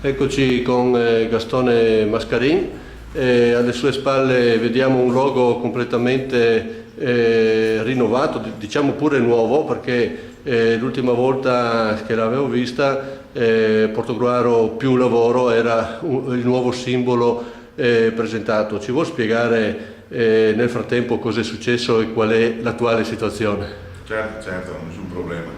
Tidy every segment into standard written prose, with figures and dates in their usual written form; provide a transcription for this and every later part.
Eccoci con Gastone Mascarin, alle sue spalle vediamo un logo completamente rinnovato, diciamo pure nuovo, perché l'ultima volta che l'avevo vista Portogruaro più lavoro era il nuovo simbolo presentato. Ci vuol spiegare nel frattempo cosa è successo e qual è l'attuale situazione? Certo, nessun problema.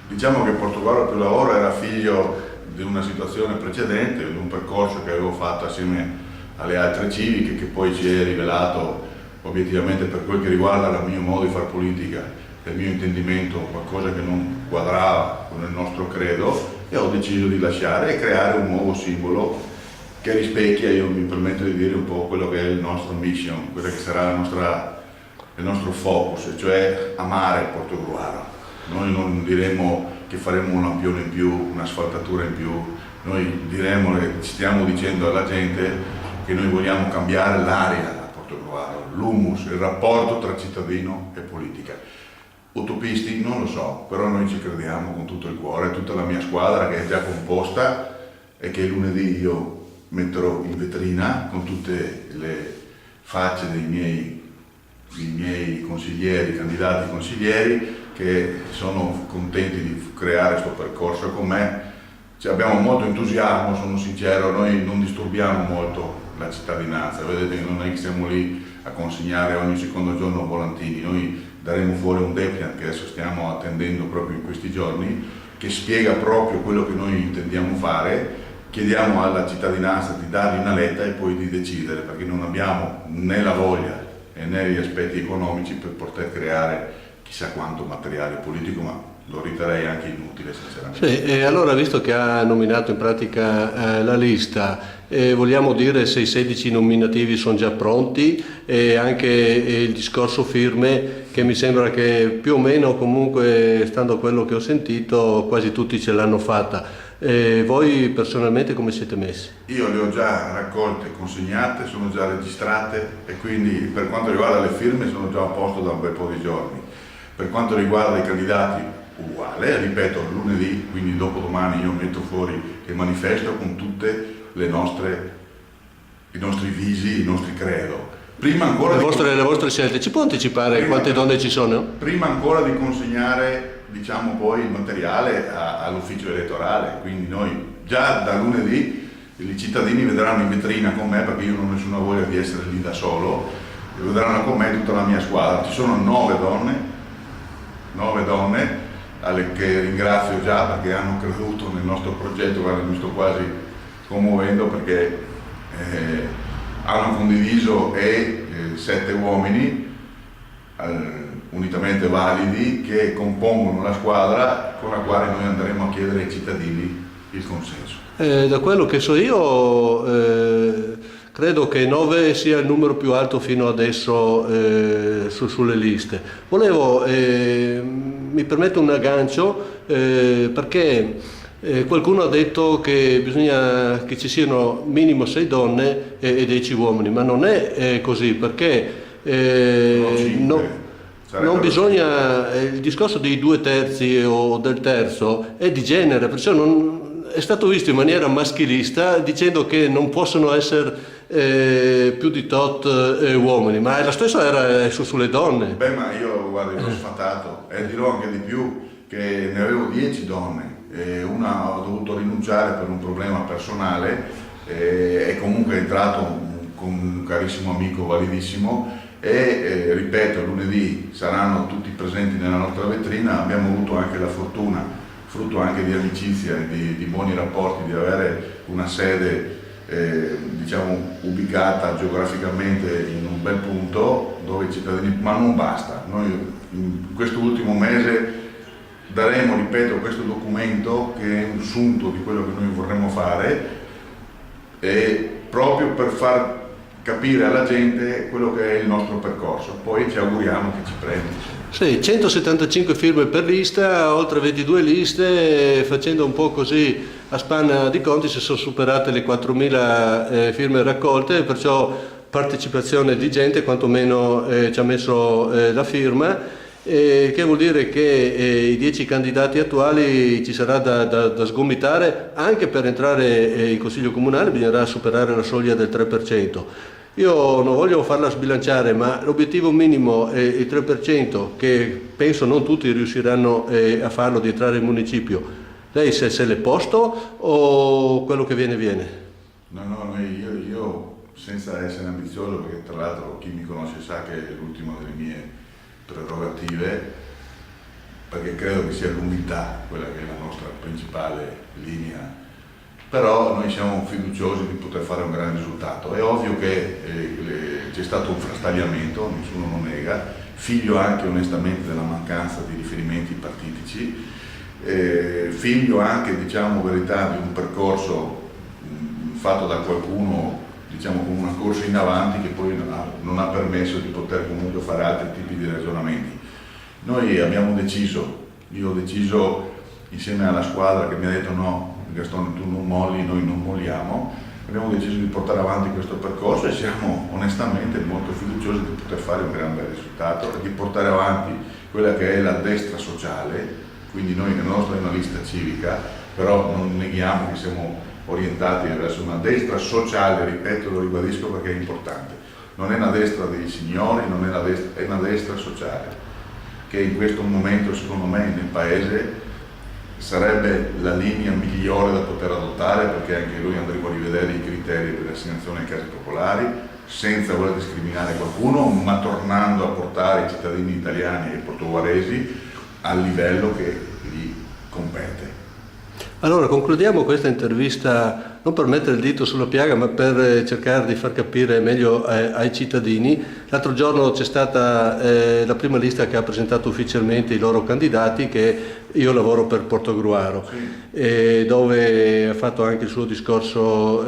Diciamo che Portogruaro più lavoro era figlio di una situazione precedente, di un percorso che avevo fatto assieme alle altre civiche, che poi si è rivelato obiettivamente, per quel che riguarda il mio modo di fare politica e il mio intendimento, qualcosa che non quadrava con il nostro credo, e ho deciso di lasciare e creare un nuovo simbolo che rispecchia, io mi permetto di dire, un po' quello che è il nostro mission, quella che sarà il nostro focus, cioè amare Portogruaro. Noi non diremo che faremo un lampione in più, un'asfaltatura in più, noi diremo e stiamo dicendo alla gente che noi vogliamo cambiare l'aria a Portogruaro, l'humus, il rapporto tra cittadino e politica. Utopisti? Non lo so, però noi ci crediamo con tutto il cuore, tutta la mia squadra che è già composta e che lunedì io metterò in vetrina con tutte le facce dei miei consiglieri, candidati consiglieri, che sono contenti di creare questo percorso con me. Abbiamo molto entusiasmo, sono sincero, noi non disturbiamo molto la cittadinanza, vedete, non è che stiamo lì a consegnare ogni secondo giorno volantini, noi daremo fuori un depliant che adesso stiamo attendendo proprio in questi giorni, che spiega proprio quello che noi intendiamo fare. Chiediamo alla cittadinanza di dargli una letta e poi di decidere, perché non abbiamo né la voglia né gli aspetti economici per poter creare chissà quanto materiale politico, ma lo riterrei anche inutile sinceramente. Sì, e allora, visto che ha nominato in pratica la lista, vogliamo dire se i 16 nominativi sono già pronti, e anche il discorso firme, che mi sembra che più o meno, comunque stando a quello che ho sentito, quasi tutti ce l'hanno fatta. Voi personalmente come siete messi? Io le ho già raccolte, consegnate, sono già registrate e quindi per quanto riguarda le firme sono già a posto da un bel po' di giorni. Per quanto riguarda i candidati, uguale, ripeto, lunedì, quindi dopodomani io metto fuori il manifesto con tutte i nostri visi, i nostri credo. Prima ancora le vostre scelte, ci può anticipare quante donne ci sono? Prima ancora di consegnare, diciamo, poi il materiale all'ufficio elettorale, quindi noi già da lunedì i cittadini vedranno in vetrina con me, perché io non ho nessuna voglia di essere lì da solo, vedranno con me tutta la mia squadra. Ci sono 9 donne che ringrazio già perché hanno creduto nel nostro progetto. Guarda, mi sto quasi commuovendo perché hanno condiviso 7 uomini unitamente validi che compongono la squadra con la quale noi andremo a chiedere ai cittadini il consenso. Da quello che so io, credo che 9 sia il numero più alto fino adesso sulle liste. Mi permetto un aggancio, perché qualcuno ha detto che bisogna che ci siano minimo 6 donne e 10 uomini, ma non è così, perché non bisogna, il discorso dei 2/3 o del terzo è di genere, perciò è stato visto in maniera maschilista, dicendo che non possono essere più di tot uomini, ma la stessa era sulle donne. Beh, ma io, guarda, l'ho sfatato e dirò anche di più, che ne avevo 10 donne, una ho dovuto rinunciare per un problema personale, e comunque è entrato con un carissimo amico validissimo, e ripeto, lunedì saranno tutti presenti nella nostra vetrina. Abbiamo avuto anche la fortuna, frutto anche di amicizia e di buoni rapporti, di avere una sede diciamo ubicata geograficamente in un bel punto dove i cittadini, ma non basta. Noi in questo ultimo mese daremo, ripeto, questo documento che è un sunto di quello che noi vorremmo fare, e proprio per far capire alla gente quello che è il nostro percorso. Poi ci auguriamo che ci prendi. Sì, 175 firme per lista, oltre 22 liste, facendo un po' così a spanna di conti si sono superate le 4.000 firme raccolte, perciò partecipazione di gente, quantomeno ci ha messo la firma. che vuol dire che i 10 candidati attuali ci sarà da sgomitare. Anche per entrare in Consiglio Comunale bisognerà superare la soglia del 3%. Io non voglio farla sbilanciare, ma l'obiettivo minimo è il 3%, che penso non tutti riusciranno a farlo, di entrare in municipio. Lei se l'è posto o quello che viene? No, io senza essere ambizioso, perché tra l'altro chi mi conosce sa che è l'ultima delle mie prerogative, perché credo che sia l'umiltà quella che è la nostra principale linea, però noi siamo fiduciosi di poter fare un gran risultato. È ovvio che c'è stato un frastagliamento, nessuno lo nega, figlio anche onestamente della mancanza di riferimenti partitici, figlio anche, diciamo verità, di un percorso fatto da qualcuno, diciamo, con una corsa in avanti che poi non ha permesso di poter comunque fare altri tipi di ragionamenti. Noi abbiamo deciso, io ho deciso insieme alla squadra che mi ha detto no, Gastone, tu non molli, noi non molliamo, abbiamo deciso di portare avanti questo percorso e siamo onestamente molto fiduciosi di poter fare un gran bel risultato e di portare avanti quella che è la destra sociale. Quindi noi nella nostra è una lista civica, però non neghiamo che siamo orientati verso una destra sociale, ripeto, lo ribadisco perché è importante. Non è una destra dei signori, non è una destra, è una destra sociale, che in questo momento secondo me nel Paese sarebbe la linea migliore da poter adottare, perché anche noi andremo a rivedere i criteri per l'assegnazione ai case popolari, senza voler discriminare qualcuno, ma tornando a portare i cittadini italiani e portoghesi al livello che gli compete. Allora concludiamo questa intervista non per mettere il dito sulla piaga, ma per cercare di far capire meglio ai cittadini. L'altro giorno c'è stata la prima lista che ha presentato ufficialmente i loro candidati, che io lavoro per Portogruaro, sì. Dove ha fatto anche il suo discorso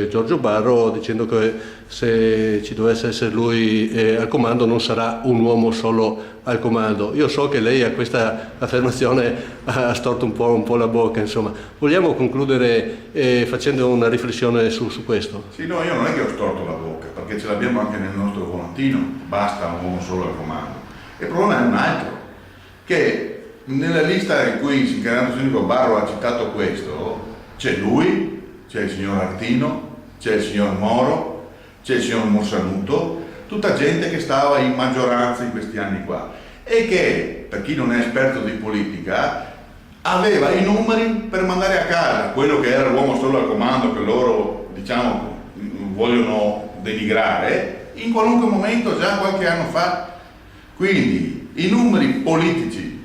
Giorgio Barro, dicendo che se ci dovesse essere lui al comando non sarà un uomo solo al comando. Io so che lei a questa affermazione ha storto un po' la bocca, insomma. Vogliamo concludere facendo una riflessione su questo? Sì, no, io non è che ho storto la bocca, perché ce l'abbiamo anche nel nostro volantino, basta un uomo solo al comando. Il problema è un altro, che nella lista in cui il sindacato sindaco Barro ha citato questo, c'è lui, c'è il signor Artino, c'è il signor Moro, c'è il signor Morsanuto, tutta gente che stava in maggioranza in questi anni qua e che, per chi non è esperto di politica, aveva i numeri per mandare a casa quello che era l'uomo solo al comando, che loro, diciamo, vogliono denigrare in qualunque momento, già qualche anno fa. Quindi i numeri politici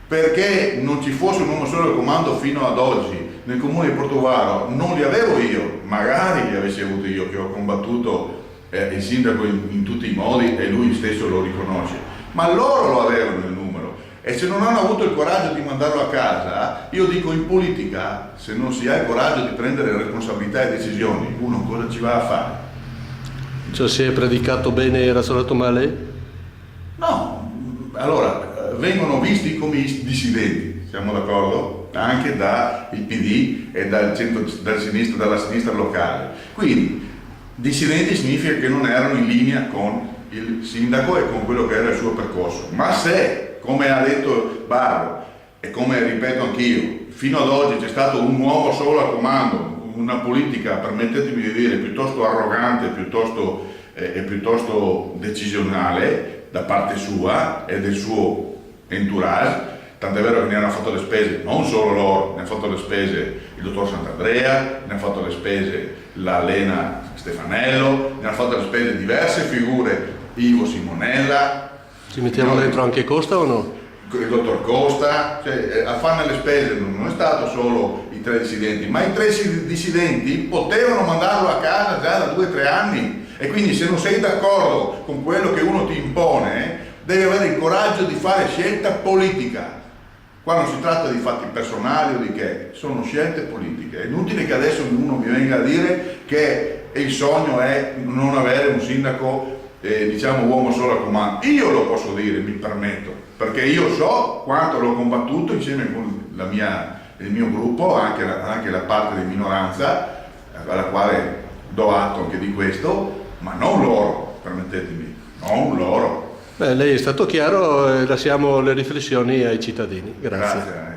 perché non ci fosse un uomo solo al comando fino ad oggi nel comune di Portogruaro non li avevo io, magari li avessi avuti io, che ho combattuto il sindaco in tutti i modi e lui stesso lo riconosce, ma loro lo avevano il numero. E se non hanno avuto il coraggio di mandarlo a casa, io dico, in politica, se non si ha il coraggio di prendere responsabilità e decisioni, uno cosa ci va a fare? Cioè, si è predicato bene e razzolato male? No, allora, vengono visti come dissidenti, siamo d'accordo? Anche dal PD e dalla sinistra locale. Quindi, dissidenti significa che non erano in linea con il sindaco e con quello che era il suo percorso. Ma se, come ha detto Barro, e come ripeto anch'io, fino ad oggi c'è stato un uomo solo al comando, una politica, permettetemi di dire, piuttosto arrogante, piuttosto decisionale da parte sua e del suo entourage, tant'è vero che ne hanno fatto le spese non solo loro, ne ha fatto le spese il dottor Sant'Andrea, ne ha fatto le spese la Lena Stefanello, ne ha fatto le spese diverse figure, Ivo Simonella. Ci mettiamo dentro anche Costa o no? Il dottor Costa, cioè, a farne le spese non è stato solo i 3 dissidenti, ma i 3 dissidenti potevano mandarlo a casa già da 2 o 3 anni, e quindi se non sei d'accordo con quello che uno ti impone, devi avere il coraggio di fare scelta politica. Qua non si tratta di fatti personali o di che, sono scelte politiche. È inutile che adesso uno mi venga a dire che il sogno è non avere un sindaco, diciamo, uomo solo al comando. Io lo posso dire, mi permetto, perché io so quanto l'ho combattuto insieme con il mio gruppo, anche la parte di minoranza, alla quale do atto anche di questo, ma non loro, permettetemi, non loro. Beh, lei è stato chiaro, lasciamo le riflessioni ai cittadini. Grazie. Grazie a lei.